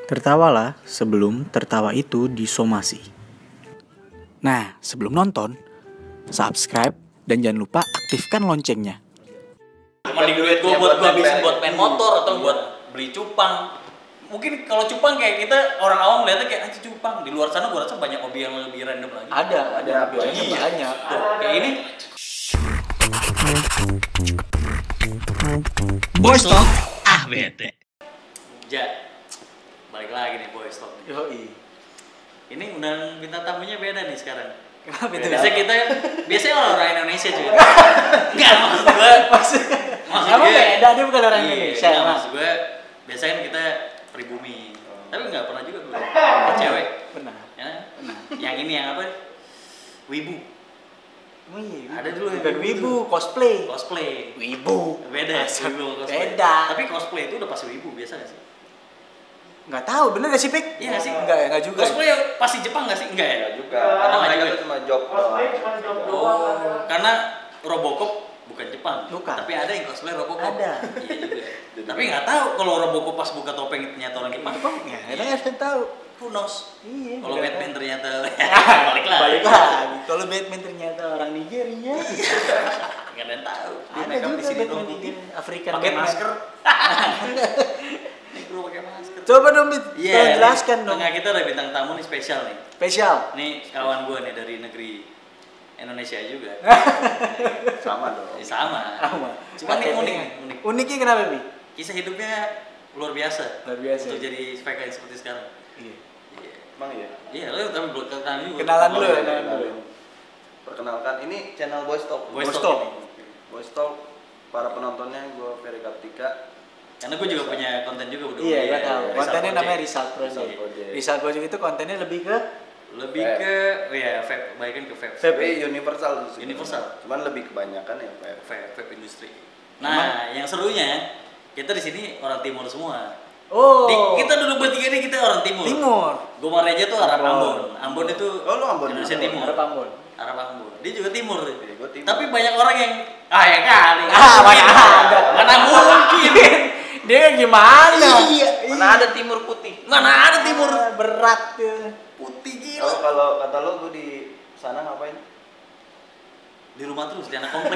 Tertawalah sebelum tertawa itu disomasi. Nah, sebelum nonton, subscribe dan jangan lupa aktifkan loncengnya. Mending duit gue buat gue habisin buat main motor atau buat beli cupang. Mungkin kalau cupang kayak kita orang awam melihatnya kayak aja cupang. Di luar sana gue rasa banyak hobi yang lebih random lagi. Ada banyak. Tuh, kayak ini. Boys Talk, bete. Balik lagi nih Boys Talk. Yoi. Ini undang bintang tamunya beda nih sekarang. Kenapa itu? Biasanya orang Indonesia cuy. Enggak, maksud gue. Emang beda, dia bukan orang Indonesia. Iya, maksud gue biasanya kan kita pribumi. Tapi nggak pernah juga gue ke cewek. Pernah. Ya? Yang ini yang apa? Wibu. Oh iya, Ada dulu bukan wibu, cosplay. Wibu. Beda, wibu cosplay. Beda. Tapi cosplay itu udah pasti wibu biasa nggak sih? Nggak tahu, bener gak sih, Pik? Iya nggak sih? Enggak juga. Cosplay pasti Jepang nggak sih? Enggak ya? Enggak juga. Karena Karena mereka mereka cuma job doang. Oh, karena Robocop bukan Jepang. Bukan. Tapi ada yang cosplay Robocop. Ada. Iya juga. Tapi nggak tahu kalau Robocop pas buka topeng ternyata orang Jepang. Ya, kita nggak ada yang tahu. Who knows? Iya. Kalau nggak Batman tahu. ternyata balik Balik lagi. Kalau Batman ternyata orang Nigeria. Nggak ada yang tahu. Dia Ada make up juga di sini Batman dong. Nigeria, African Pakai Batman. masker. Ini guru pakai masker. Coba dong, Mit. Iya. Tolong jelaskan dong. Tengah kita ada bintang tamu nih spesial nih. Spesial. Ini kawan gue nih dari negeri Indonesia juga. Sama dong. Sama. Sama. Cuma ini unik nih, unik. Uniknya kenapa, Bi? Kisah hidupnya luar biasa. Luar biasa. Untuk jadi VK yang seperti sekarang. Iya. Iya. Emang iya. Iya, lo tapi belum kenalan dulu. Kenalan dulu, Boleh. kenalan dulu. Perkenalkan, ini channel Boys Talk. Boys Boys Talk Talk. ini. Boys Talk, para penontonnya gue Ferry Kaptika. Karena gue juga punya konten juga udah. Iya, gue tahu. Result Kontennya Project. namanya Result Project. Result Project. Result Project itu kontennya lebih ke Lebih ke vape, baikan ke vape. Vape. Tapi universal sih. Universal. Cuman lebih kebanyakan ya vape. Vape industri. Nah, yang serunya kita di sini orang timur semua. Kita duduk bertiga ini kita orang timur. Timur. Gue sama Reja tuh Arab Ambon. Ambon. Ambon itu Oh, lu Ambon Indonesia juga? Timur. Arab Ambon. Arab Ambon. Dia juga timur. Iya, gua timur. Tapi banyak orang yang ya kali. Mana ada. Mana mungkin. Dia gimana? Iya. Mana ada timur putih? Mana ada timur Berat tuh. putih Oh, gila. kalau kata lo gue di sana ngapain? Di rumah terus di anak komplek.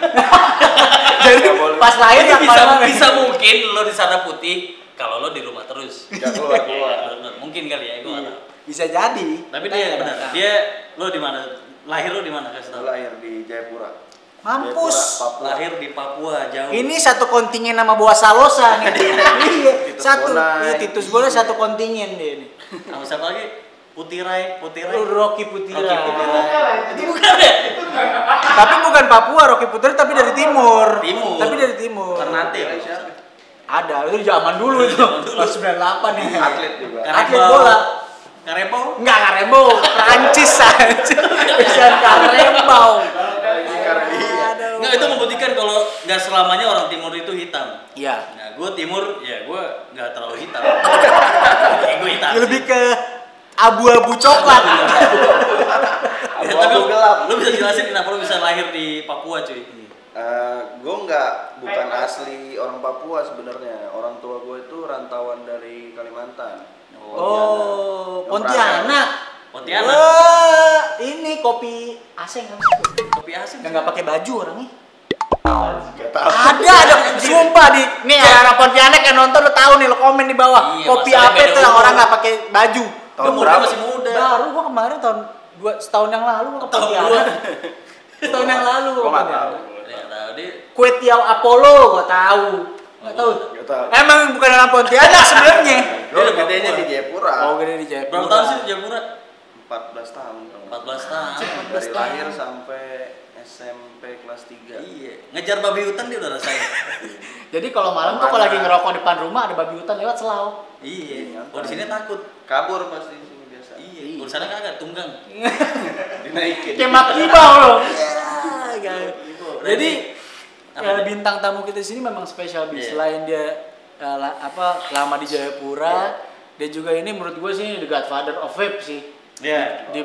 Jadi Nggak boleh. pas lahir yang bisa mungkin lo di sana putih kalau lo di rumah terus. Nggak keluar. Mungkin kali ya, gue nggak tahu. Bisa jadi. Tapi dia benar. Dia lo di mana? Lahir lo di mana kasih Gue tahu? lahir di Jayapura. Mampus. Jayapura, Papua. Lahir di Papua jauh. Ini satu kontingen sama Boa Salosa nih. Iya, Titus satu. Bonai. Iya, Titus Bonai satu kontingen dia nih. Sama siapa lagi? Putirai. Rocky Putira. Rocky Putirai. Itu bukan ya? Tapi bukan Papua, Rocky Putira tapi dari timur. Timur. Tapi dari timur. Ternate ya. Siapa? Ada, itu zaman dulu itu. Tahun 98 ya. Atlet juga. Atlet bola. Karebo. Enggak Karembau, Prancis aja. Bisa Karembau. Aduh. Nggak, itu membuktikan kalau nggak selamanya orang timur itu hitam. Iya. Nah, gue timur, ya gue nggak terlalu hitam. Ya, gue hitam. Lebih ke abu-abu coklat. Ya, tapi Abu-abu gelap. lu bisa jelasin kenapa lu bisa lahir di Papua, cuy? Gue bukan asli orang Papua sebenarnya. Orang tua gue itu rantauan dari Kalimantan. Oh, Pontianak. Pontianak. Wah, ini kopi asing kan? Kopi asing. Nggak pakai baju orangnya. Gak tahu. Ada, sumpah di nih anak Pontianak yang nonton lo tahu nih lo komen di bawah. Iya, Kopi masalahnya apa beda itu yang umur. orang nggak pakai baju? Tahun Umur berapa? masih muda. Baru gua kemarin setahun yang lalu gua ke Tahun Pontianak. Setahun yang lalu Gue gua nggak ke tahu. Pontianak. Ya, tahu dia. Kue Tiaw Apollo gua tahu. Nggak tahu. Gak tahu. Emang bukan orang Pontianak sebenarnya. Gue gedenya di Jayapura. Oh, gede di Jayapura. Berapa tahun sih di Jayapura? 14 tahun. 14 tahun. Dari lahir sampai SMP kelas 3. Iya. Ngejar babi hutan dia udah rasain. Jadi kalau malam tuh kalau lagi ngerokok depan rumah ada babi hutan lewat selau. Iya. Kalau di sini takut. Kabur pasti di sini biasa. Iya. Kalau di sana kagak tunggang. Dinaikin. Kayak makibau loh. Iya, jadi Apa nih? bintang tamu kita di sini memang spesial bis. Iya. Selain dia lama di Jayapura, dia juga ini menurut gue sih the Godfather of Vape sih. Iya. Di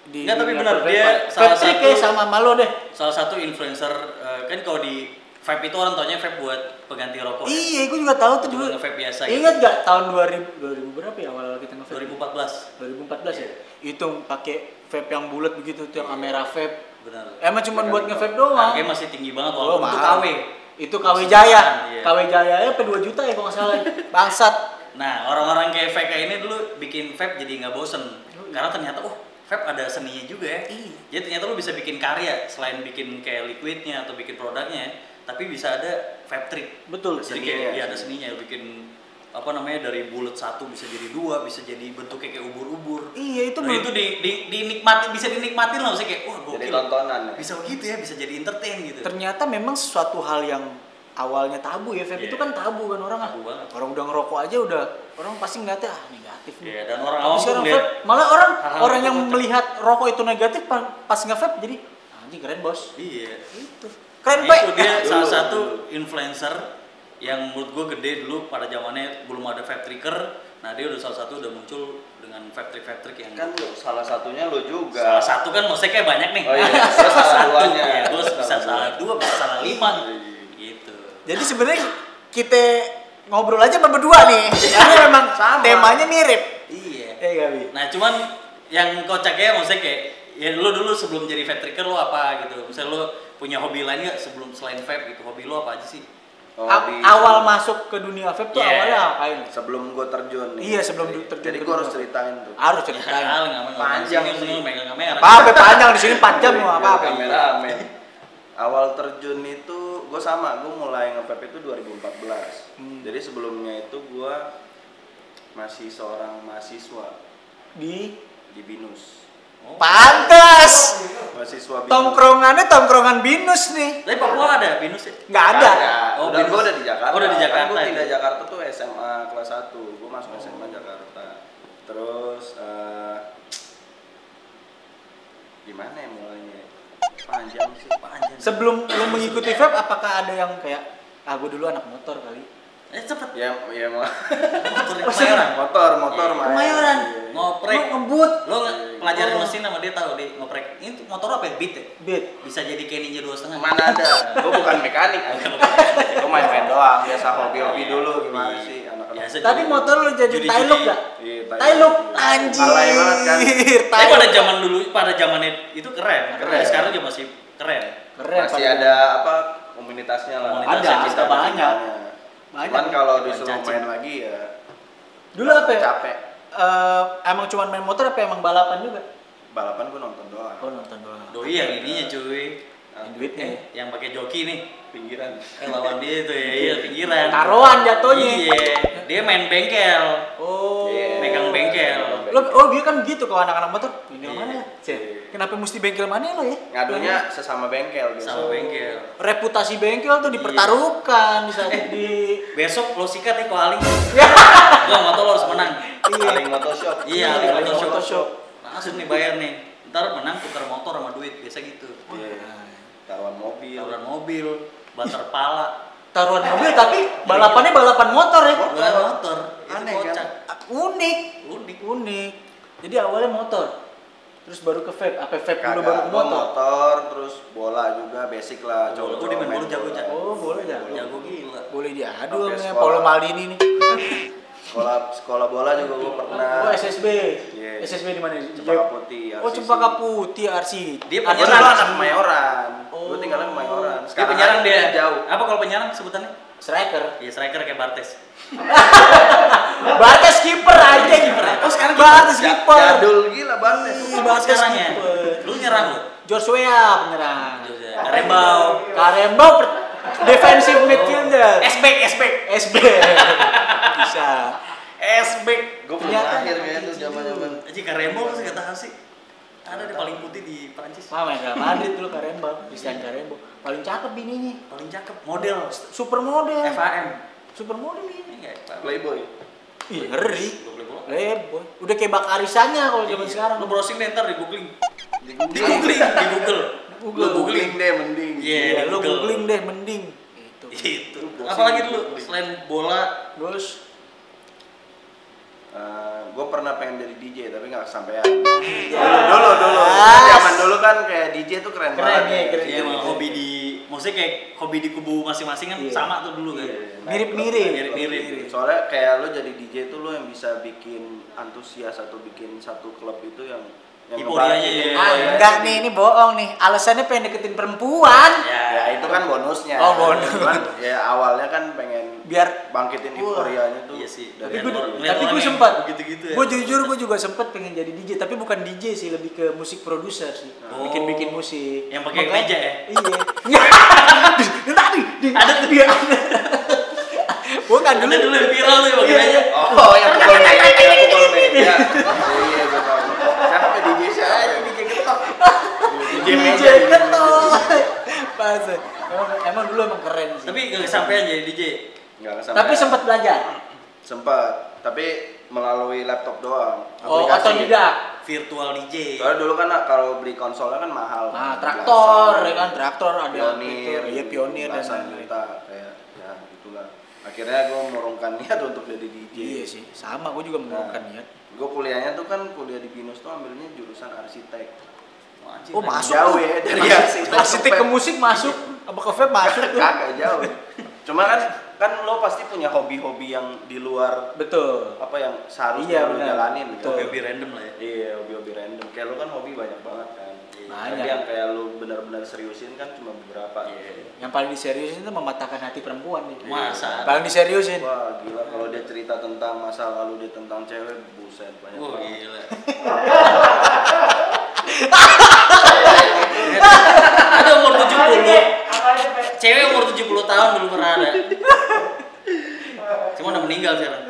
Nggak, tapi dunia benar, vape-an. dia salah Vape sih satu- kayak sama Malo deh. Salah satu influencer kan kalau di vape itu orang taunya vape buat pengganti rokok. Iya, gue juga tahu tuh Cuma dulu. nge-vape biasa. Ingat gak tahun 2000 berapa ya awal kita nge-vape? 2014. 2014 ya. Itu pakai vape yang bulat begitu tuh, yang Amera vape. Benar. Emang cuma buat nge-vape doang. Harganya masih tinggi banget Oh, walaupun itu mahal. KW. Itu KW Jaya. Iya. KW Jaya ya 2 juta ya kalau nggak salah. Bangsat. Nah, orang-orang kayak VK ini dulu bikin vape jadi nggak bosen. Karena ternyata, vape ada seninya juga ya. Iya. Jadi ternyata lu bisa bikin karya selain bikin kayak liquidnya atau bikin produknya, tapi bisa ada vape trick. Betul. Jadi kayak ada seninya, lu bikin apa namanya dari bulat satu bisa jadi 2, bisa jadi bentuknya kayak ubur-ubur. Iya, itu Nah, itu dinikmati, bisa dinikmatin lah, maksudnya kayak wah Jadi gokil. tontonan ya. Bisa begitu ya, bisa jadi entertain gitu. Ternyata memang sesuatu hal yang awalnya tabu ya, vape Iya. itu kan tabu kan orang. Tabu banget. Orang udah ngerokok aja udah orang pasti ngeliatnya negatif nih. Iya, dan orang Tapi awam tuh sekarang ngeliat vape, malah orang hal-hal yang itu kocak. melihat rokok itu negatif pas nge-vape jadi anjing keren bos. Iya. Itu. Keren Nah, Pak. itu dia salah Dulu. satu influencer yang menurut gue gede dulu pada zamannya belum ada vape tricker. Nah, dia udah salah satu udah muncul dengan vape trick yang Kan lu, salah satunya lu juga. salah satu kan maksudnya kayak banyak nih. Oh iya, gua salah Satu, duanya. ya, gue bisa salah 2, bisa salah 5 gitu. Jadi sebenarnya kita ngobrol aja berdua nih. Karena memang Sama. temanya mirip. Iya. Gabi. Nah, cuman yang kocaknya maksudnya kayak ya lu dulu sebelum jadi vape tricker lu apa gitu. Misalnya lu punya hobi lain nggak sebelum selain vape gitu. Hobi lu apa aja sih? Awal masuk ke dunia vape tuh Yeah. awalnya apain? Sebelum gue terjun nih. Iya, sebelum terjun Jadi ke gue harus dunia. ceritain tuh. Harus Ya, ceritain. kali nggak Panjang sih. Lu megang kamera. Apa panjang di sini 4 jam mau apa-apa. Kameramen. Awal terjun itu gue sama, gue mulai nge-vape itu 2014. Jadi sebelumnya itu gue masih seorang mahasiswa Di di BINUS. pantas. Mahasiswa BINUS. Tongkrongan binus nih. Tapi Papua ada binus ya? Nggak ada. Oh, Dan gue BINUS. udah di Jakarta. Oh, udah di Jakarta Kan gue itu. pindah Jakarta tuh SMA kelas 1. Gue masuk SMA Jakarta. Terus gimana ya mulainya? Panjang sih. Panjang. Sebelum lu mengikuti vape apakah ada yang kayak gue dulu anak motor kali. Cepet. Ya mau Motor di Kemayoran. motor Iya. main. Kemayoran. Iya. Ngoprek. Lu ngebut. Lo pelajarin Oh. mesin sama dia tahu dia ngoprek. Ini motor apa ya? Beat ya? Beat. Bisa jadi kayak Ninja 2,5. Mana ada? Gue bukan mekanik. Gue main doang, biasa hobi-hobi dulu gimana sih anak-anak. Biasa Tadi judi- motor lu jadi judi-judi. Tailuk gak? Iya, Tailuk anjir. Alay banget kan? Tapi pada zaman dulu, pada zamannya itu keren. Keren. Sekarang juga masih keren. Keren. Masih pada- ada apa komunitasnya lah. Komunitas yang Cinta ada banyak. cintanya. Banyak. Cuman kalau disuruh Cacing. main lagi ya Dulu apa ya? capek. Emang cuma main motor apa emang balapan juga? Balapan gue nonton doang. Oh nonton doang. Doi yang ininya cuy. Yang duitnya. Yang pakai joki nih. Pinggiran. Lawan dia itu ya, iya pinggiran. Taruhan jatuhnya. Iya, dia main bengkel. Oh. Iya. Megang bengkel. Dia kan gitu kalau anak-anak motor. Bengkel Iya. mana ya? Cek. Iya. Kenapa mesti bengkel mana lo ya? Ngadunya sesama bengkel biasa. Sama bengkel. Reputasi bengkel tuh dipertaruhkan di saat di Besok lo sikat nih kok Ali. Lo motor lo harus menang. Paling motoshop. Iya, Iya, Ali Photoshop. Photoshop. Langsung nih bayar nih. Ntar menang tukar motor sama duit, biasa gitu. Iya. Taruhan mobil. Tawuran mobil, bater pala, taruhan mobil tapi balapannya balapan motor ya. bukan motor. Itu Aneh, kocak. Unik. Unik. Jadi awalnya motor. Terus baru ke vape. Apa vape dulu Kagak, baru ke gua motor? motor, terus bola juga basic lah. Bola, gua di main bola jago, jago. Oh, boleh ya. Jago gila. Boleh diadu Oke, sama sekolah. Paulo Maldini nih. Sekolah bola juga gua pernah. Oh, SSB. Iya. SSB di mana? Cempaka Putih. Oh, RCC. Cempaka Putih RC. Dia Gua penyerang. dulu anak Kemayoran. Oh. Gua tinggalnya Kemayoran. Dia penyerang aja dia. jauh. Apa kalau penyerang sebutannya? Striker. Ya striker kayak Bartes. Bartes kiper aja. Oh, sekarang Bartes kiper. Jadul gila banget. Ih, Coba Bartes sekarang ya. kiper. Lu nyerang lu. Joshua penyerang. Karembau. Karembau defensive midfielder. S-back, S-back. SB. Bisa. S-back. Gua belum Ternyata lahir kayaknya tuh zaman-zaman. Aji Karembau sih kata sih. Ada di paling putih di Prancis. Sama ya, Real Madrid dulu Karembau, Christian Karembau. Paling cakep bininya. Paling cakep. Model. Super model. FAM. Super model ini. Enggak, Playboy. Ih, ngeri. Gua beli bola. Leboy. Udah kayak Bakarisannya kalau zaman Iya. sekarang. Lu browsing deh ntar di googling. Di Di googling, di Google. Google. Lu googling. deh mending. Iya, Iya, di lu Google. googling deh mending. Itu. Itu. browsing Apalagi di dulu Google. selain bola, Terus Gue pernah pengen jadi DJ tapi nggak kesampaian. Dulu. Ah. Zaman dulu kan kayak DJ tuh keren Keren, banget. iya, keren. ya emang hobi di maksudnya kayak hobi di kubu masing-masing kan Iya. sama tuh dulu kan. Iya. Mirip-mirip. Mirip-mirip. Soalnya kayak lo jadi DJ itu lo yang bisa bikin antusias atau bikin satu klub itu yang Euforianya ya. Enggak nih, ini bohong nih. Alasannya pengen deketin perempuan. Ya itu kan bonusnya. Oh, bonus. Cuman, ya awalnya kan pengen Biar bangkitin euforianya tuh. Iya sih. tapi dari gue Ngeliat orang yang sempat begitu-gitu ya. gue jujur gue juga sempat pengen jadi DJ tapi bukan DJ sih, lebih ke musik produser sih. Oh. Bikin musik Yang pakai Makanya- meja ya? Iya. Tadi Ada tuh dia bukan Ada dulu yang viral tuh yang pakai Iya. meja. Oh, yang pukul meja. Iya, gue tahu. Siapa DJ siapa? DJ ketok. DJ ketok. Pas. Emang dulu emang keren sih. Tapi gak kesampean jadi DJ. Enggak sampai. Tapi sempat belajar. Sempat, tapi melalui laptop doang. Oh, Aplikasi. otodidak. Virtual DJ. Soalnya dulu kan kalau beli konsolnya kan mahal. Nah, kan, traktor, belasan. ya kan traktor ada Pionir, iya pionir dan belasan lain-lain. juta kayak ya gitulah. Akhirnya gue mengurungkan niat untuk jadi DJ. Iya sih, sama gue juga mengurungkan niat. Gue kuliahnya tuh kan kuliah di BINUS tuh ambilnya jurusan arsitek. Anjir, Oh, masuk Jauh tuh. ya dari Arsitek ke musik masuk, apa ke vape masuk tuh. Kagak jauh. Cuma kan lo pasti punya hobi-hobi yang di luar Betul. apa yang seharusnya Iya, lo benar. jalanin. Betul. Hobi random lah ya. Iya, hobi-hobi random. Kayak lo kan hobi banyak banget kan. Banyak. Tapi yang kayak lo benar-benar seriusin kan cuma beberapa. Iya. Yang paling diseriusin itu mematahkan hati perempuan nih. Masa? Paling diseriusin. Wah gila kalau dia cerita tentang masa lalu dia tentang cewek, buset banyak Wah banget. gila. Ada umur 70. Cewek umur 70 tahun belum pernah ada. Cuma udah meninggal sekarang.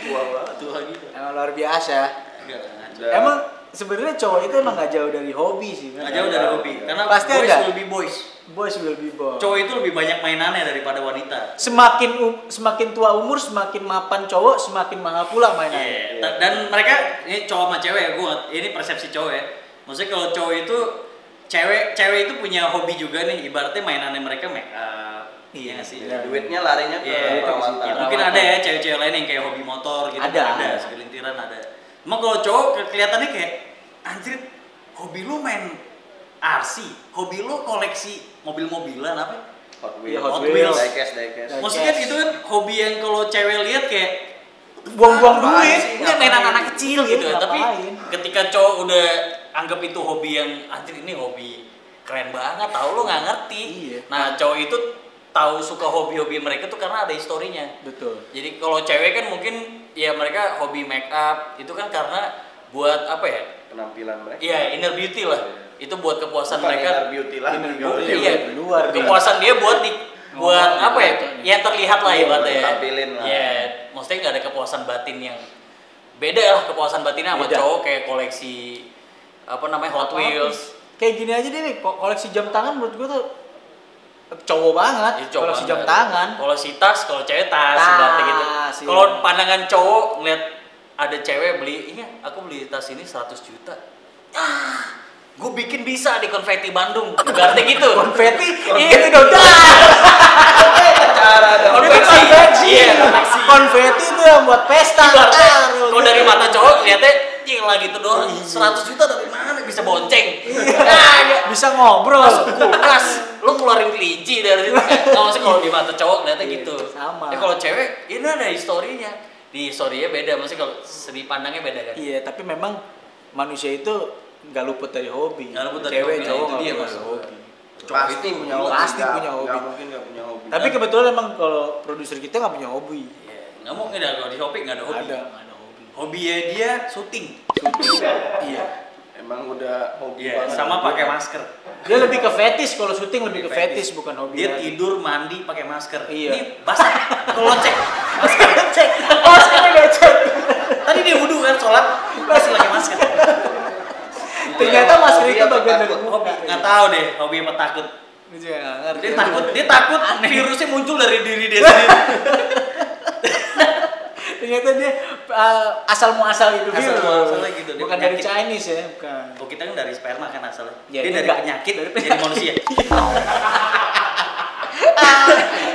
Wah banget. Tua gitu. Emang luar biasa. Enggak ngaco. Udah. Emang sebenarnya cowok itu emang gak jauh dari hobi sih. Nggak jauh dari hobi. Karena Pasti boys ada. will be boys. Boys will be boys. Cowok itu lebih banyak mainannya daripada wanita. Semakin tua umur, semakin mapan cowok, semakin mahal pula mainannya. Iya. Dan mereka ini cowok sama cewek ya, ini persepsi cowok ya. Maksudnya kalau cowok itu cewek itu punya hobi juga nih, ibaratnya mainannya mereka make up. Iya nggak sih? Iya. Duitnya larinya ke Iya, perawatan. ya, mungkin ada ya cewek-cewek lain yang kayak hobi motor gitu. Ada. Segelintiran ada. Emang kalau cowok kelihatannya kayak anjir, hobi lu main RC, hobi lu koleksi mobil-mobilan apa? Hot Iya, Wheels. Hot Wheels. Diecast. Maksudnya kan itu kan hobi yang kalau cewek lihat kayak Buang-buang Apaan duit. sih? ini mainan Ngapain? anak kecil gitu ya. Tapi Ngapain? ketika cowok udah anggap itu hobi yang anjir ini hobi keren banget, tahu lu nggak ngerti. Iya. Nah cowok itu tahu suka hobi-hobi mereka tuh karena ada historinya. Betul. Jadi kalau cewek kan mungkin ya mereka hobi make up itu kan karena buat apa ya? Penampilan mereka. Iya inner beauty lah. Itu buat kepuasan Bukan mereka. inner beauty lah. Inner Beauty. beauty. Iya, di luar. kepuasan dia buat apa ya? Yang terlihat lah Iya, ibaratnya ya. tampilin lah. Iya, maksudnya nggak ada kepuasan batin yang beda lah kepuasan batinnya sama Beda. cowok kayak koleksi apa namanya Hot Wheels. Kayak gini aja deh nih, koleksi jam tangan menurut gua tuh cowok banget. Itu cowok Koleksi jam banget. tangan. Kalau si tas, kalau cewek tas, Tas, ibaratnya gitu. iya. Kalau pandangan cowok ngeliat ada cewek beli, ini aku beli tas ini 100 juta. Gue bikin bisa di konfeti Bandung. Ibaratnya gitu. Konfeti, itu dong. Cara dong. Konveksi. Iya, konveksi. Konfeti itu yang buat pesta. Ibaratnya Taruh. kalau dari mata cowok lihatnya gila gitu doang. 100 juta dari mana bisa bonceng? Nah, ya. Bisa ngobrol. Masuk kulkas, lu keluarin kelinci dari situ. Nggak maksudnya kalau di mata cowok lihatnya gitu. sama. Ya kalau cewek ini ada historinya. Di historinya beda, maksudnya kalau segi pandangnya beda kan. Iya, tapi memang manusia itu nggak luput dari hobi. Nggak luput dari Cewek hobi, cowok itu nggak dia, luput Mas. dari hobi. Pasti punya hobi. Pasti nggak- punya hobi. nggak mungkin nggak punya hobi. Tapi kebetulan emang kalau produser kita nggak punya hobi. Iya, nggak mungkin ada kalau di Shopee nggak ada hobi. Nggak ada hobi. Hobinya dia syuting. Iya. Emang udah hobi Iya, banget. sama pakai masker. Dia lebih ke fetish, kalau syuting lebih ke fetish bukan hobi. Dia lagi. tidur mandi pakai masker. Iya. Ini basah. Kalau cek, Cek. Oh, sekarang udah cek. tadi dia wudhu kan sholat masih pakai masker. Ternyata masker Hobi itu apa bagian dari takut? Hobi nggak tahu deh hobi apa takut. Gue juga nggak ngerti. Dia takut virusnya muncul dari diri dia sendiri. Ternyata dia asal muasal itu Asal muasalnya gitu, dia Bukan dari penyakit. Chinese ya, bukan. Oh kita kan dari sperma kan asalnya. Ya, dia dia dari nggak- penyakit dari jadi manusia.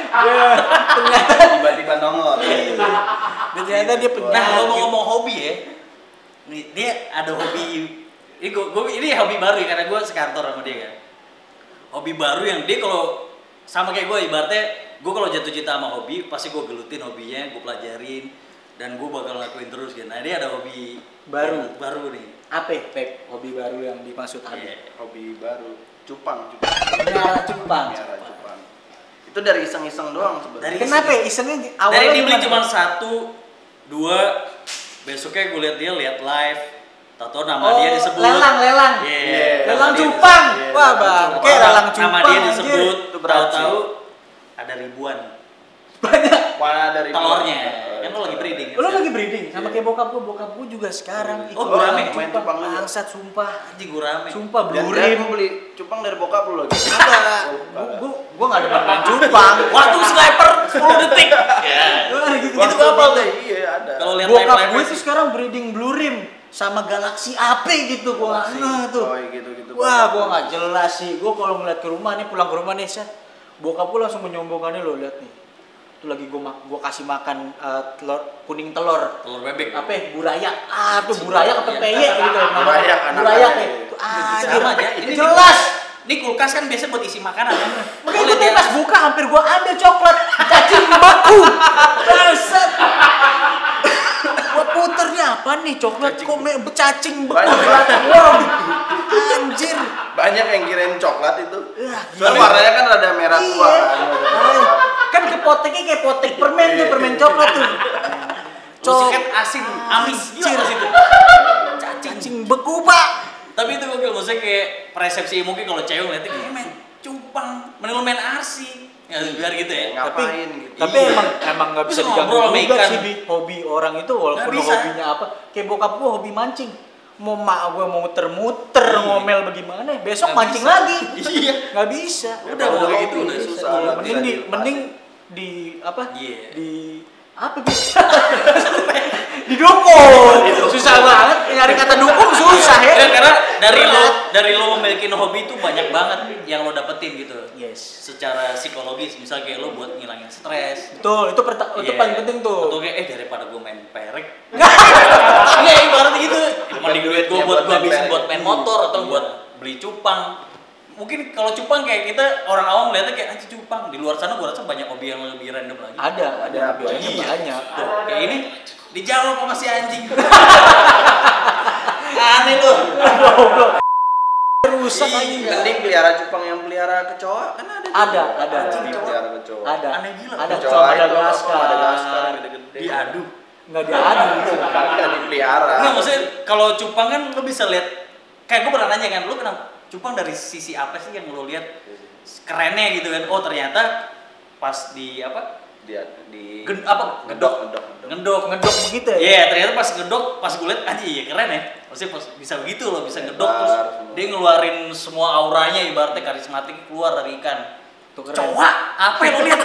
Dia ternyata Tiba-tiba nongol. ternyata dia penyakit. Nah ngomong-ngomong hobi ya, nih dia ada hobi. Ini hobi baru ya karena gue sekantor sama dia kan. hobi baru yang dia kalau sama kayak gue ibaratnya gue kalau jatuh cinta sama hobi pasti gue gelutin hobinya, gue pelajarin dan gue bakal lakuin terus gitu. Nah dia ada hobi baru nih. Apa Pep? Hobi baru yang dimaksud Abi? Hobi baru, cupang. Miara cupang. Miara cupang. Itu dari iseng-iseng doang sebenarnya. Kenapa ya? Isengnya awalnya dari dibeli gimana? cuma 1, 2, besoknya gue lihat live, tahu nama dia disebut lelang. Iya, Lelang nama dia cupang. disebut. Wah, Bang. Kayak lelang cupang. Nama dia anjir. disebut, Itu berhasil. tahu-tahu ada ribuan Banyak. Mana dari telurnya. Kan lo lagi breeding. Lo lagi breeding sama kayak bokap gue juga sekarang. Oh, gurame. main cupang lu. Bangsat sumpah. Anjing gurame. Sumpah Dan blue dia rim. mau beli cupang dari bokap lu lagi. Ada. Gue enggak ada main cupang. Waktu sniper 10 detik. Ya. Gitu. Itu apa tuh? Iya ada. Kalau lihat Bokap live gue tuh sekarang breeding blue rim sama Galaxy AP gitu gue tuh. Oh gitu. Wah, gue nggak jelas sih. Gue kalau ngeliat ke rumah nih, pulang ke rumah nih, set, bokap gue langsung menyombongkannya lo lihat nih. Itu lagi gue kasih makan kuning telur. telur bebek. Apa? Ya? Buraya. Tuh buraya ke pempeye gitu. Buraya, anak Buraya aneh. kayak. Tuh Sama aja. Ini jelas. Ini kulkas kan biasa buat isi makanan kan. Makanya gue pas buka hampir gue ambil coklat cacing beku. Bangsat. Gue puternya apa nih coklat kok cacing beku Banyak. belakang orang. Anjir. Banyak yang kirain coklat itu. Gila. Soalnya warnanya kan rada merah tua Iya. kan. Kan kepoteknya kayak potek permen tuh, permen coklat tuh. Coklat asin, amis gila Cir. pas itu. Cacing beku, Pak. Tapi itu gokil, maksudnya kayak persepsi mungkin kalau cewek ngeliatnya kayak main cupang, mending lu main arsi. Ya biar gitu ya. Ngapain gitu. Tapi Iya. emang nggak bisa Terus diganggu ngobrol sama juga ikan. sih Bi. Hobi orang itu walaupun Nggak bisa. hobinya apa. Kayak bokap gua hobi mancing. Mau mak gua mau muter-muter ngomel bagaimana, besok Nggak mancing bisa. lagi. Iya. Nggak bisa. Udah, Kalau kayak hobi gitu udah susah. Iya, nggak mending bisa di dilepasin. mending di apa? Iya. Di apa bisa? Didukung. Susah banget nyari kata dukung susah ya. Karena dari lo memiliki hobi itu banyak banget yang lo dapetin gitu. Yes. Secara psikologis, misalnya kayak lo buat ngilangin stres. Betul, itu itu Iya. paling penting tuh. Atau kayak daripada gue main perek. Iya, ibarat gitu. Mending duit gue buat gue habisin buat main motor atau buat beli cupang. Mungkin kalau cupang kayak kita orang awam lihatnya kayak anjing cupang. Di luar sana gue rasa banyak hobi yang lebih random lagi. Ada biasanya Iya. banyak. Tuh, kayak ini dijawab sama si anjing. Aneh lo. Rusak Iya. anjing. Mending pelihara cupang yang pelihara kecoa kan ada. Ada. Anjing pelihara kecoa. Ada. Aneh gila. Ada Kecoa kecoa itu apa, Madagaskar. Madagaskar gede-gede. Diadu. Enggak diadu. Kan dipelihara. Nggak, maksudnya kalau cupang kan lo bisa lihat. Kayak gue pernah nanya kan, lo kenapa cupang dari sisi apa sih yang lo lihat kerennya gitu kan? Oh ternyata pas di apa? Dia di Ngedok. Ngedok begitu ya. Iya, ternyata pas ngedok, pas gue liat anjing iya keren ya. Maksudnya pas bisa begitu loh, bisa ngedok terus semua. dia ngeluarin semua auranya ibaratnya karismatik keluar dari ikan. Tuh keren. Coba apa yang lo lihat?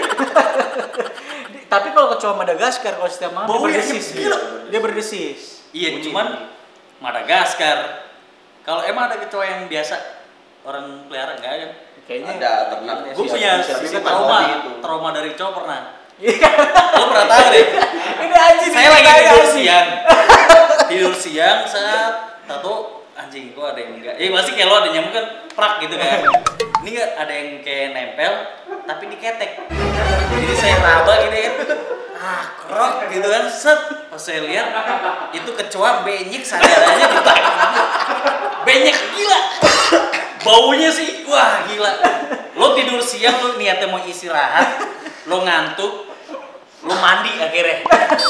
Tapi kalau kecoa Madagaskar kalau setiap malam dia Baunya berdesis. gila. Dia berdesis. Iya, Bunyi. cuman Madagaskar. Kalau emang ada kecoa yang biasa orang pelihara enggak kan? Kayaknya Ada ternaknya Gue sih. punya Bisa sisi bukan trauma, hobi itu. trauma dari kecoa pernah. Iya. Lo pernah tahu deh? Ini anjing. Saya lagi tidur siang saat tato anjing gua ada yang enggak. Pasti kayak lo ada nyamuk kan prak gitu kan. Ini enggak ada yang kayak nempel tapi diketek. Jadi saya raba gitu kan. Krok gitu kan set. Pas saya lihat itu kecoa benyek saudaranya di tangan. Benyek gila. Baunya sih wah gila. Lo tidur siang lo niatnya mau istirahat, lo ngantuk, lo mandi akhirnya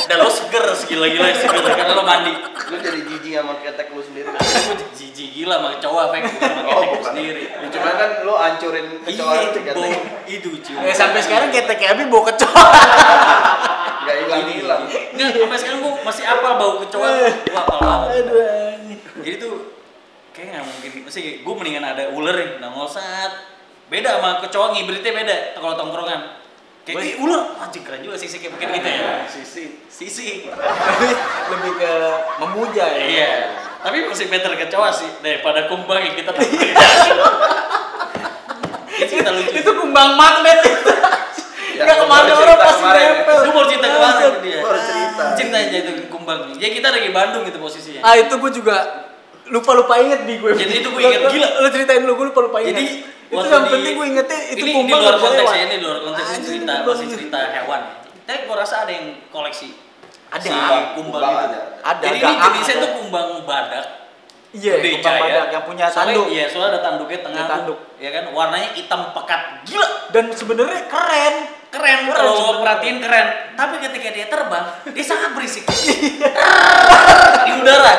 dan lo seger segila-gila seger karena lo mandi. Lu jadi jijik sama ketek lu sendiri. Gue jijik gila sama kecoa efek sama ketek gue sendiri. Ya, cuma kan lu hancurin kecoa Iya lu itu ketek. bau itu cium. Sampai sekarang ketek Abi bawa kecoa. Enggak hilang-hilang. Nggak, sampai sekarang gue masih apal bau kecoa. Gue apal banget. Aduh anjing. Jadi tuh kayak nggak mungkin. Mesti gue mendingan ada ular nih, nongol saat. Beda sama kecoa ngibritnya beda kalau tongkrongan. Kayak "Ih, ular, anjing keren juga sih kayak mungkin gitu ya. Sisi. Lebih ke memuja ya. Iya. Tapi masih better kecoa sih daripada kumbang yang kita pakai. Itu kita lucu. Itu kumbang magnet. Ya, Enggak kemana gua orang cerita pasti kemarin. nempel. Gue baru cerita kemarin ke dia. Baru cerita. Cerita aja itu kumbang. Ya kita lagi Bandung gitu posisinya. Itu gue juga lupa inget di gue. Jadi itu gue inget, gila. Lo ceritain lu, gue lupa inget. Jadi Itu yang penting gue ingetnya itu ini di kumbang luar nggak konteks lewat. ya, ini di luar konteks ini Anjing, cerita kumbang masih ini. cerita hewan. Tapi gue rasa ada yang koleksi. Ada. Si kumbang itu. Ada, Jadi ini gaang jenisnya ada. tuh kumbang badak. Iya, Gede kumbang jaya. badak yang punya Soalnya- tanduk. Iya, soalnya ada tanduknya tengah. Ada tanduk. Ya kan, warnanya hitam pekat. Gila. Dan sebenarnya keren. Keren, Keren kalau lo sebenarnya. perhatiin keren. Tapi ketika dia terbang, dia sangat berisik. Di udara.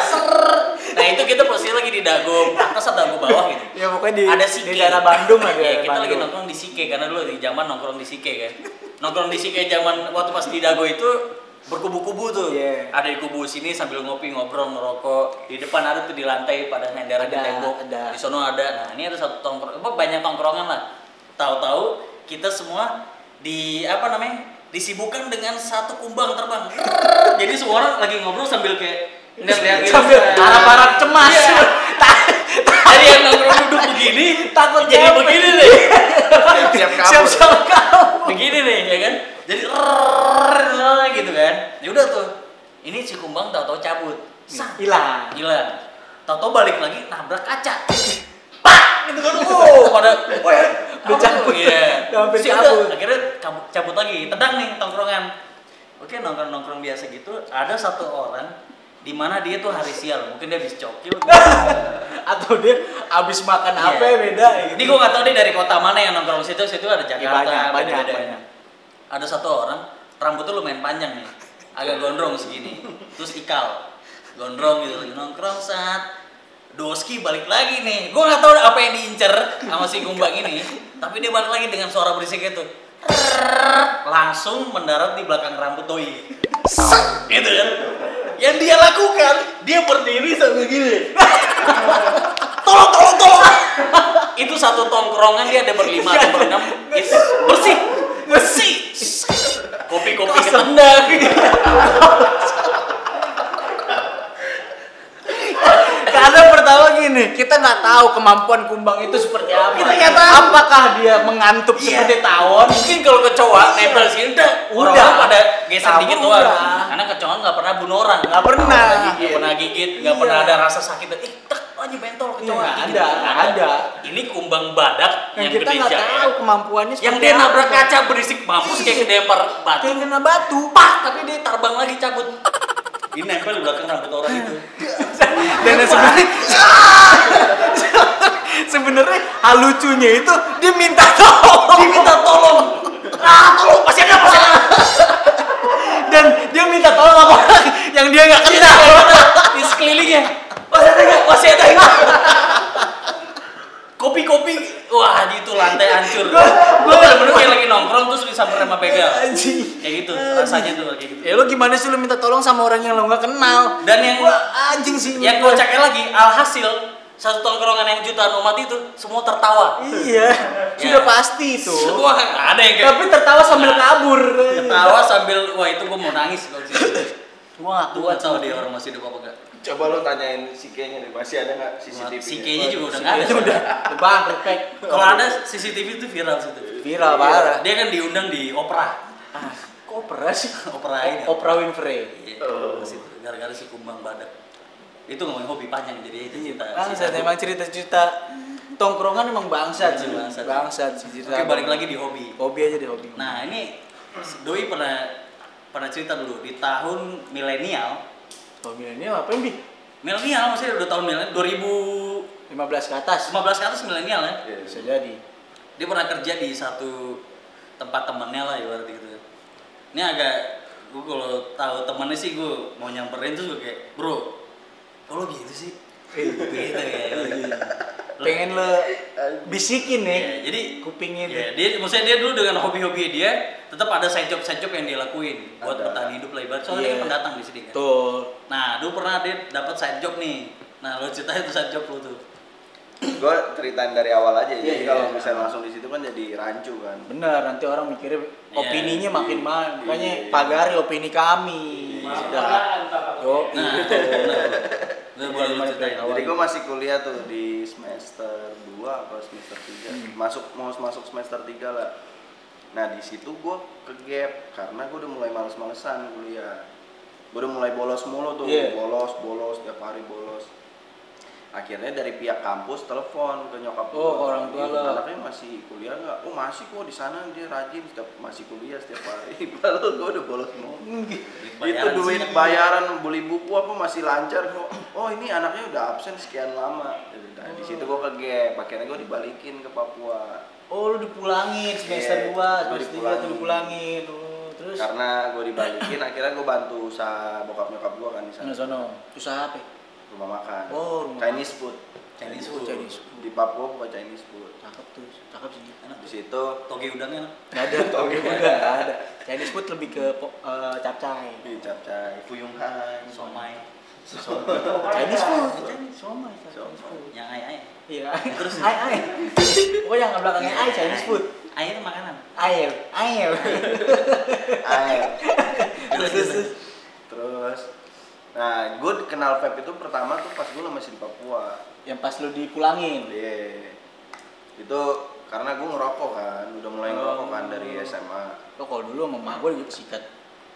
Nah itu kita posisi lagi di dago atas atau dago bawah gitu. Ya pokoknya di Ada Sike. di daerah Bandung lah Iya, daerah kita lagi Bandung. nongkrong di Sike karena dulu di zaman nongkrong di Sike kan. Nongkrong di Sike zaman waktu pas di dago itu berkubu-kubu tuh. Iya. Ada di kubu sini sambil ngopi, ngobrol, ngerokok. Di depan ada tuh di lantai pada nyender di Ada, tembok. ada. Di sono ada. Nah, ini ada satu banyak tongkrongan lah. Tahu-tahu kita semua disibukkan dengan satu kumbang terbang. Jadi semua orang lagi ngobrol sambil kayak lihat gitu. Sambil harap-harap cemas. Iya. Jadi yang nongkrong duduk begini, Takut jadi jatuh. begini nih. Siap kabur. Siap-siap kabur. Begini nih, ya kan? Jadi gitu kan. Ya udah tuh. Ini si kumbang tahu-tahu cabut. Sah. Hilang. Gila. Tahu-tahu balik lagi nabrak kaca. Pak! Gitu kan. Oh, pada Udah cabut. Iya. Udah hampir Si cabut. udah, akhirnya cabut lagi. Tendang nih tongkrongan. Oke, nongkrong-nongkrong biasa gitu. Ada satu orang di mana dia tuh hari sial. Mungkin dia habis cokil. Atau dia abis makan Iya. apa ya beda gitu. Ini gue nggak tahu dia dari kota mana yang nongkrong situ ada Jakarta, Ya, banyak, beda-beda. banyak. Ada satu orang rambutnya lumayan panjang nih, agak gondrong segini, terus ikal, gondrong gitu lagi nongkrong saat Doski balik lagi nih, gue nggak tahu apa yang diincer sama si kumbang ini, tapi dia balik lagi dengan suara berisik itu, langsung mendarat di belakang rambut doi, set, gitu kan. Yang dia lakukan, dia berdiri sambil gini. Tolong. Itu satu tongkrongan dia ada berlima atau berenam. Itu bersih. Kopi-kopi ketendang. Karena pertama gini, kita nggak tahu kemampuan kumbang itu seperti apa. Kita nggak tahu. Apakah dia mengantuk Iya. seperti tawon? Mungkin kalau kecoa nempel sini orang pada geser Kamu dikit doang. udah. Karena kecoa nggak pernah bunuh orang. Nggak pernah. Nggak pernah gigit. Nggak Iya. pernah ada rasa sakit. Tak aja bentol kecoa. Nggak gigit. ada, Nggak nggak ada. Ini kumbang badak Yang yang kita gede nggak jaya. tahu kemampuannya Yang seperti dia nabrak apa. kaca berisik mampus kayak kedempar batu. Kayak kena batu. Pak, tapi dia terbang lagi cabut. Ini nempel di belakang rambut orang itu. Dan sebenarnya sebenarnya hal lucunya itu dia minta tolong. Tolong. Tolong, masih ada. Dan dia minta tolong sama orang yang dia nggak kenal. Di sekelilingnya. Masih ada. Kopi-kopi. Wah, itu lantai hancur. Gue bener-bener kayak lagi nongkrong terus disamper sama begal. Anjing. Kayak gitu, rasanya tuh kayak gitu. Ya lo gimana sih lo minta tolong sama orang yang lo nggak kenal? Dan yang Wah, anjing sih. yang kocaknya lagi, alhasil satu tongkrongan yang jutaan umat itu semua tertawa. Iya, sudah pasti itu. Semua ada yang kayak Tapi tertawa sambil kabur. ketawa sambil wah itu gue mau nangis kalau sih. Wah, Gue nggak tahu dia orang masih hidup apa enggak. Coba lo tanyain si K-nya deh, masih ada nggak CCTV? Si K-nya juga udah nggak ada. itu udah bang, perfect. Kalau ada CCTV itu viral situ. Viral parah. Dia kan diundang di opera. Ah, kok opera sih? Opera ini. Oprah Winfrey. Iya, situ. Gara-gara si kumbang badak. Itu ngomongin hobi panjang jadi itu cerita. Bangsat, emang cerita-cerita tongkrongan emang bangsat sih. Bangsat. Bangsat sih cerita. Oke, balik lagi di hobi. Hobi aja deh hobi. Nah, ini Doi pernah cerita dulu di tahun milenial. Hobi ini apa yang bi? Milenial maksudnya udah tahun milenial 2015 15 ke atas. ke atas milenial ya. Bisa jadi. Dia pernah kerja di satu tempat temennya lah ibarat gitu. Ini agak gue kalau tahu temennya sih gue mau nyamperin tuh gue kayak bro, kalau gitu sih, gitu ya. Pengen lo bisikin nih. Ya, jadi kupingnya ya, dia maksudnya dia dulu dengan hobi-hobi dia tetap ada side job yang dia lakuin buat Ada. bertahan hidup lah ibarat soalnya Iya. dia pendatang di sini kan. Tuh. Nah, dulu pernah dia dapat side job nih. Nah, lo ceritain tuh side job lo tuh. Gue ceritain dari awal aja. Iya, Jadi iya. kalau misalnya langsung di situ kan jadi rancu kan. Bener, nanti orang mikirnya opininya Iya. makin mahal. Makanya Iya. pagari opini kami. Sudah. Yo, Nah, gitu. benar. Gue boleh lo ceritain. Jadi gue masih kuliah tuh di semester 2 atau semester 3. Mau masuk semester 3 lah. Nah, di situ gue ke gap karena gue udah mulai males-malesan kuliah. Gue udah mulai bolos mulu tuh, Iya. bolos, tiap hari bolos. akhirnya dari pihak kampus telepon ke nyokap Oh, ke orang tua lo. anaknya masih kuliah nggak? Oh masih kok, di sana dia rajin, masih kuliah setiap hari. Padahal gue udah bolos semua. Itu duit bayaran beli buku apa masih lancar kok. Oh ini anaknya udah absen sekian lama. Nah, di situ gue kegep, akhirnya gue dibalikin ke Papua. Oh, lu dipulangin semester 2, semester 3 tuh dipulangin. Oh, terus Karena gue dibalikin, akhirnya gue bantu usaha bokap nyokap gue kan di sana. sono usaha apa? Rumah makan. Oh, rumah Chinese food. Chinese food. food. Chinese food. Di Papua bukan Chinese food. Cakep tuh, cakep sih. Enak Di tuh. situ Toge udangnya. Nggak ada, toge udah nggak ada. Chinese food lebih ke capcay. di capcay, Fuyung Han, Somai. Chinese food, somai, Chinese food. Yang ai. Iya. Terus ai. Oh, yang belakangnya ai Chinese food. Ai itu makanan. Air. air. Terus. Terus, nah gue kenal vape itu pertama tuh pas gue masih di Papua. Yang pas lu dipulangin. Iya. Itu karena gue ngerokok kan, udah mulai ngerokok kan dari SMA. Lo kalau dulu sama emak gue juga sikat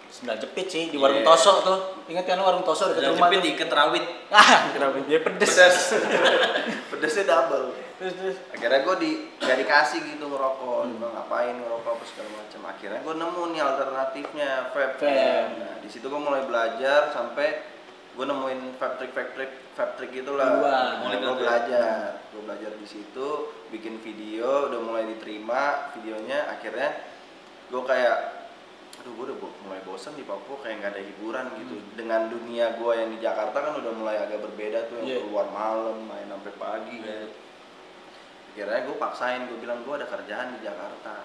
sendal jepit sih di warung Toso tuh. Ingat kan warung Toso dekat Udah rumah jepit tuh? diikat rawit. Kenapa dia pedes. Pedesnya double. Terus. Akhirnya gue gak dikasih gitu ngerokok, gue ngapain ngerokok apa segala macam. Akhirnya gue nemu nih alternatifnya vape. Nah di situ gue mulai belajar sampai gue nemuin vape trick itulah. Mulai Gue belajar di situ, bikin video, udah mulai diterima videonya. Akhirnya gue kayak, aduh gue udah mulai bosan di Papua, kayak nggak ada hiburan gitu. Dengan dunia gue yang di Jakarta kan udah mulai agak berbeda tuh, yang keluar malam, main sampai pagi gitu. Akhirnya gue paksain, gue bilang gue ada kerjaan di Jakarta.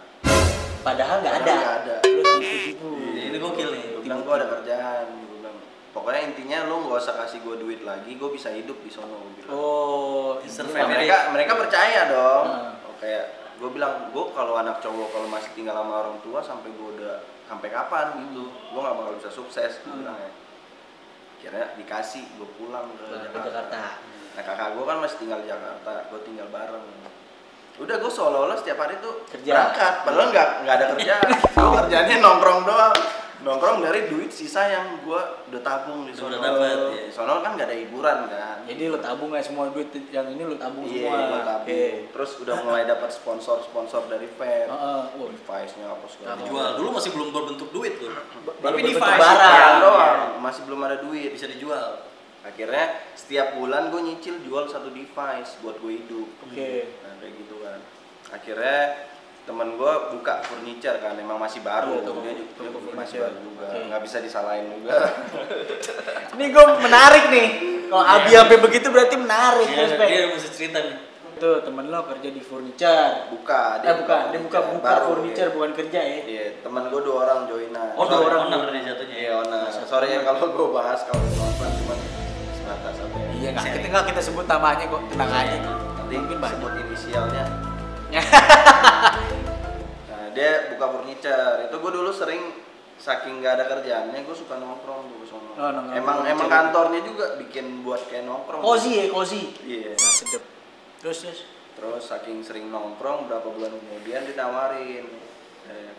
Padahal nggak ada. Lu tipu-tipu. Ini gokil nih. Gue bilang gue ada kerjaan. Gue bilang, pokoknya intinya lu nggak usah kasih gue duit lagi, gue bisa hidup di sono. Gue bilang. Oh, Survive. Mereka percaya dong. Oh, kayak gue bilang, gue kalau anak cowok kalau masih tinggal sama orang tua sampai gue udah sampai kapan gitu, gue nggak bakal bisa sukses. Gue bilang ya. Akhirnya dikasih, gue pulang ke Jakarta. Nah kakak gue kan masih tinggal di Jakarta, gue tinggal bareng. Udah gue seolah-olah setiap hari tuh berangkat, padahal nggak ada kerjaan. Gue kerjanya nongkrong doang, nongkrong dari duit sisa yang gue udah tabung di sono. Dapat, ya. Sono kan nggak ada hiburan kan. Jadi lo tabung nggak semua duit yang ini lo tabung Iya, semua. gue tabung. Terus udah mulai dapat sponsor dari vape, device-nya apa segala macam. Jual dulu masih belum berbentuk duit tuh. Baru Tapi berbentuk device barang doang, masih belum ada duit. bisa dijual. Akhirnya setiap bulan gue nyicil jual satu device buat gue hidup. Nah kayak gitu kan. Akhirnya temen gue buka furniture kan, emang masih baru. Dia juga masih baru juga, nggak bisa disalahin juga. Ini gue menarik nih. Kalau Abi sampai begitu berarti menarik. Dia mesti cerita nih. Tuh temen lo kerja di furniture. Dia buka furniture, bukan kerja ya. Iya, teman gue 2 orang joinan. Oh, 2 orang owner dia jatuhnya. Iya, owner. Sorry ya kalau gue bahas kalau nonton cuman sebatas apa ya. Iya nggak kita sebut namanya kok, tenang aja. Nanti Mungkin banyak. sebut inisialnya. Nah, dia buka furniture. Itu gue dulu sering saking nggak ada kerjaannya, gue suka nongkrong tuh sono. Emang kantornya juga bikin buat kayak nongkrong. Cozy. Iya. Nah, sedep. Terus saking sering nongkrong, berapa bulan kemudian ditawarin,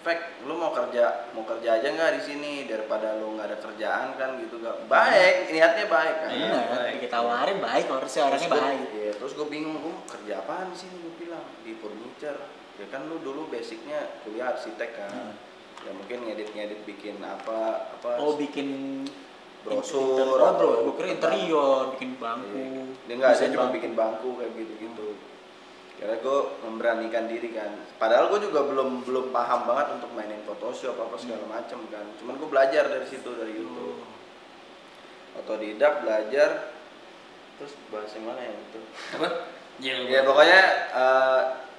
Fek, lu mau kerja aja nggak di sini daripada lu nggak ada kerjaan kan gitu. Gak baik, niatnya baik kan. Iya, kita tawarin baik, orangnya baik. Iya, terus gue bingung, kerja apaan di sini? Gue bilang di furniture. Ya kan lu dulu basicnya kuliah arsitek kan. Ya mungkin ngedit bikin apa. Oh, bikin brosur. Gue kira interior, bikin bangku. Dia nggak, dia cuma bikin bangku kayak gitu. Karena gue memberanikan diri kan. Padahal gue juga belum paham banget untuk mainin Photoshop apa segala macem kan. Cuman gue belajar dari situ, dari YouTube. Otodidak belajar. Terus bahas yang mana ya itu? Apa? Ya pokoknya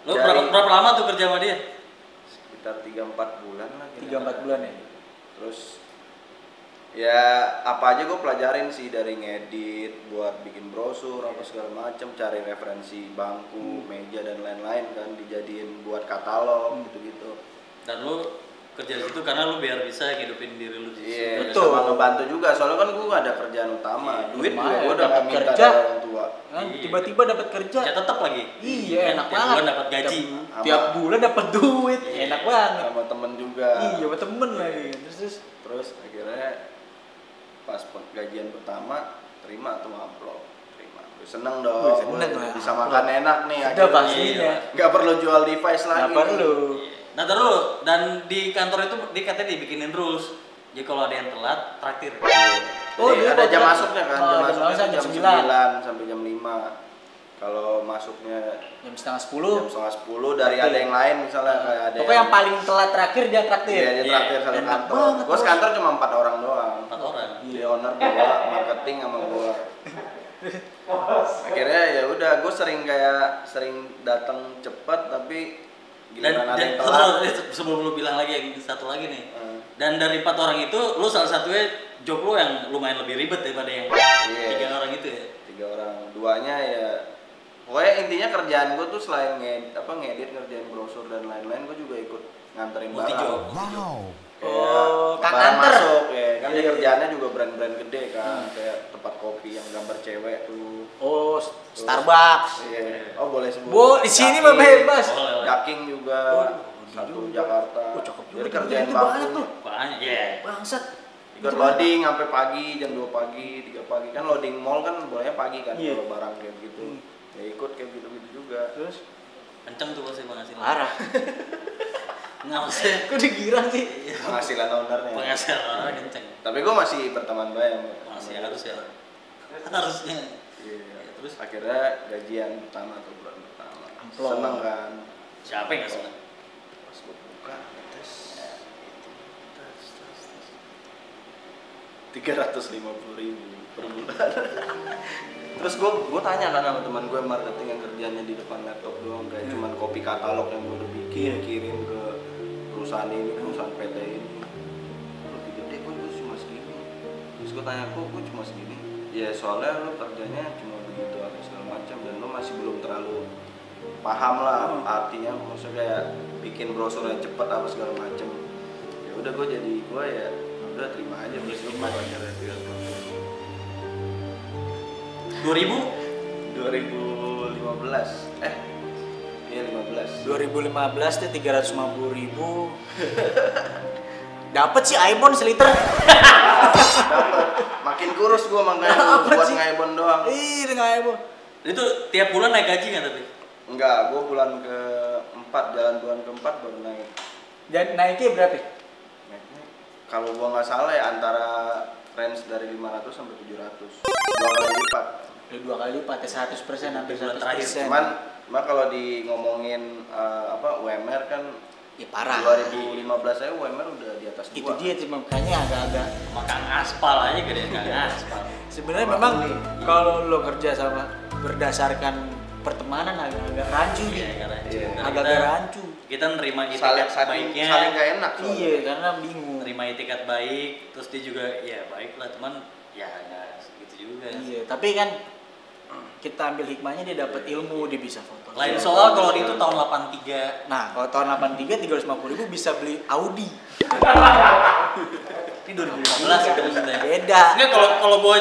Lo berapa lama tuh kerja sama dia? Sekitar 3-4 bulan lah. 3-4 bulan ya. Terus ya apa aja gue pelajarin sih, dari ngedit buat bikin brosur apa segala macem, cari referensi bangku, meja dan lain-lain kan, dijadiin buat katalog gitu-gitu. Dan lo kerja di situ karena lo biar bisa hidupin diri lo. Iya, sama ngebantu juga, soalnya kan gue gak ada kerjaan utama. Duit juga gue udah gak minta dari orang tua. Kan tiba-tiba dapat kerja. Ya tetap lagi. Iya, enak tiap banget. bulan dapat gaji. Tiap bulan dapat duit, enak banget. Sama temen juga. Iya, sama temen lagi. Terus akhirnya pas gajian pertama terima tuh amplop, terima. Seneng dong. Wih, seneng gua lah. bisa makan enak nih. Udah akhirnya. pastinya. Nggak perlu jual device lagi. Nggak perlu. Nah terus, dan di kantor itu dia katanya dibikinin rules. Jadi kalau ada yang telat, traktir. Oh, Jadi dia ada jam kalau- masuknya kan, oh, jam jam masuknya masuk jam jam 9 sampai jam 5. Kalau masuknya Jam setengah jam 10. setengah 10 dari ada yang lain misalnya kayak ada Pokoknya yang paling telat terakhir dia traktir. Iya, dia traktir satu Enak kantor. banget, Gua Bos. sekantor cuma 4 orang doang. 4 orang. Dia owner gua, marketing sama gua. Akhirnya ya udah, gua sering datang cepat tapi Dan, giliran ada dan yang telat. sebelum lu bilang lagi yang satu lagi nih. Hmm. Dan dari 4 orang itu, lu salah satunya job lu yang lumayan lebih ribet daripada yang Iya. 3 orang itu ya. 3 orang, duanya ya pokoknya intinya kerjaan gue tuh selain ngedit, ngerjain brosur dan lain-lain, gue juga ikut nganterin Multi job. barang. Oh, Kang barang Anter. masuk ya kan, dia Iya. kerjaannya juga brand-brand gede kan, kayak tempat kopi yang gambar cewek tuh. Oh, Starbucks. Iya. Oh boleh sebut. Bu, di sini mah Daking. bebas. Boleh. Daking juga. Satu Jakarta. Oh, cakep juga. Jadi kerjaan Itu banyak baku. tuh. Banyak, ya. Bangsat. Ikut loading sampai pagi, jam 2 pagi, 3 pagi. Kan loading mall kan bolehnya pagi kan, Iya. kalau barang kayak gitu. Ya ikut kayak gitu-gitu juga. Terus Kenceng tuh pasti penghasilan. parah. Nggak usah. Kok digirang sih? Penghasilan ownernya. Penghasilan orang kenceng. Tapi gue masih berteman baik sama Masih sama harus dia. ya. Harusnya. Iya. Terus? Akhirnya gajian pertama atau bulan pertama. Amplop. Seneng kan. Siapa yang nggak seneng? Pas gue buka, tes. 350.000 per bulan. Terus gue tanya kan sama teman gue marketing yang kerjanya di depan laptop doang, kayak cuman kopi katalog yang gue udah bikin, kirim ke perusahaan ini, perusahaan PT ini. Lebih gede kok gue cuma segini. Terus gue tanya, kok gue cuma segini? Ya soalnya lo kerjanya cuma begitu atau segala macam, dan lo masih belum terlalu paham lah artinya, maksudnya kayak bikin brosur yang cepet apa segala macam. Ya udah gue ya udah terima aja, terus gue akhirnya 2000? 2015 iya 15 2015 tuh 350.000. Dapat sih iPhone seliter. dapet makin kurus gua makanya Apa buat sih? ngaibon doang. Ih, dengan iPhone. Itu tiap bulan naik gaji nggak tapi? Enggak, gua bulan ke-4, jalan bulan ke-4 baru naik. Dan naiknya berapa? Naiknya kalau gua nggak salah ya antara range dari 500 sampai 700, 2 kali lipat. Udah 2 kali lipat ya, 100%, hampir Bulan 100%. terakhir. Cuman kalau di ngomongin UMR kan ya parah. 2015 saya UMR udah di atas 2. Itu dia sih makanya agak-agak. Makan aspal aja gede kang aspal. Sebenarnya memang kalau lo kerja sama berdasarkan pertemanan agak-agak rancu Iya, gitu. karena Iya. Agak-agak rancu. Kita nerima saling itikat baiknya. saling gak enak soalnya. Iya, karena bingung. Nerima itikat baik, terus dia juga ya baik lah teman. Ya nggak gitu juga. Iya, tapi kan kita ambil hikmahnya, dia dapat ilmu, dia bisa foto. Lain soal kalau itu tahun 83. Nah, kalau tahun 83 350.000 bisa beli Audi. Ini 2015 itu maksudnya. Beda. Enggak kalau gue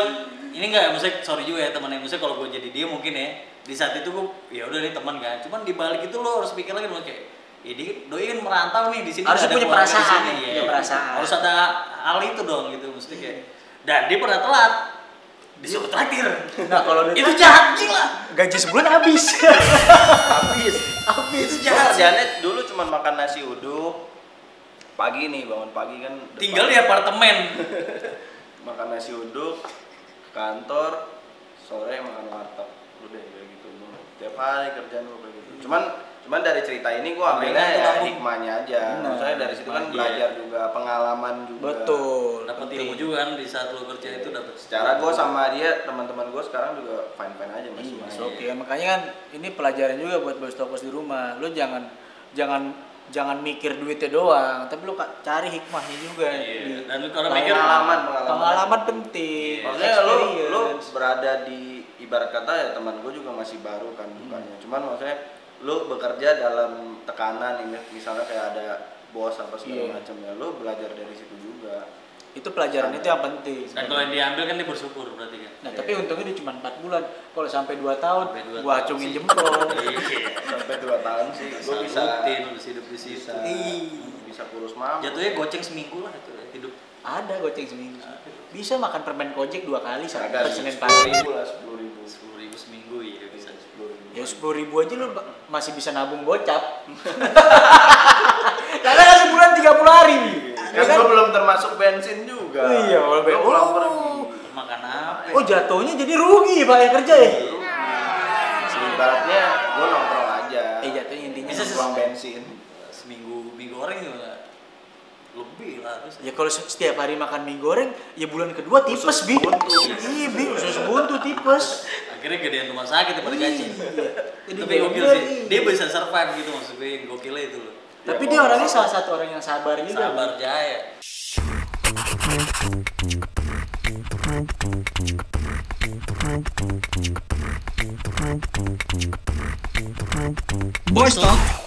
ini enggak, maksudnya sorry juga ya teman-teman, maksudnya kalau gue jadi dia mungkin ya di saat itu gue ya udah nih teman kan, cuman di balik itu lo harus pikir lagi dong kayak ini doi kan merantau nih di sini, Harus ada punya keluarga di perasaan, sini, punya perasaan. harus ada hal itu dong gitu, mesti kayak dan dia pernah telat disuruh traktir. Nah, kalau Itu jahat gila. gaji sebulan habis. Habis. Itu Itu jahat. kerjaannya dulu cuma makan nasi uduk. Pagi nih, bangun pagi kan. Tinggal di apartemen. Makan nasi uduk, kantor, sore makan warteg. Udah kayak gitu. Tiap hari kerjaan gue kayak gitu. Cuman dari cerita ini gue ambilnya ya hikmahnya aja. Benar. Maksudnya dari situ kan Iya. belajar juga, pengalaman juga. Betul. Dapat penting. ilmu juga kan di saat lo kerja itu dapat. Secara gue sama dia, teman-teman gue sekarang juga fine-fine aja masih. Iya, masih. oke. Makanya kan ini pelajaran juga buat bos tokos di rumah. Lu jangan mikir duitnya doang, tapi lu cari hikmahnya juga. Iya. Dan lu kalau mikir Pengalaman penting. Maksudnya lu experience. berada di ibarat kata ya, teman gue juga masih baru kan bukannya. Cuman maksudnya lu bekerja dalam tekanan ini, misalnya kayak ada bos apa segala Iya. macam ya, lu belajar dari situ juga. Itu pelajaran itu yang penting. dan kalau yang diambil kan dia bersyukur berarti kan. Nah, tapi untungnya dia cuma 4 bulan. Kalau sampai 2 tahun, Sampai 2 gua tahun acungin sih. jempol. Iya. Sampai 2 tahun sih gue bisa rutin harus hidup di situ. bisa kurus mama. Jatuhnya goceng seminggu lah itu hidup. Ada goceng seminggu. Bisa makan permen kojek 2 kali Agak Senin sih, pagi. 10.000 lah, 10.000. 10.000 seminggu. Lo 10.000 aja lo masih bisa nabung gocap. Karena kan sebulan 30 hari. Kan gue belum termasuk bensin juga. Iya, kalau Gue pulang pergi. Makan apa? Oh jatuhnya jadi rugi Pak yang kerja ya? Ibaratnya gue nongkrong aja. Jatuhnya intinya Bisa Buang bensin. seminggu mie goreng juga lebih lah terus. ya kalau setiap hari makan mie goreng, ya bulan kedua tipes Usus Bi. buntu. Iya Bi, usus buntu tipes. Akhirnya gedean rumah sakit daripada gaji. Jadi Tapi gokil gila, sih. iya. Dia bisa survive gitu maksud gue, yang gokilnya itu loh. Tapi dia orangnya salah satu orang yang sabar juga. Sabar jaya. Boys Talk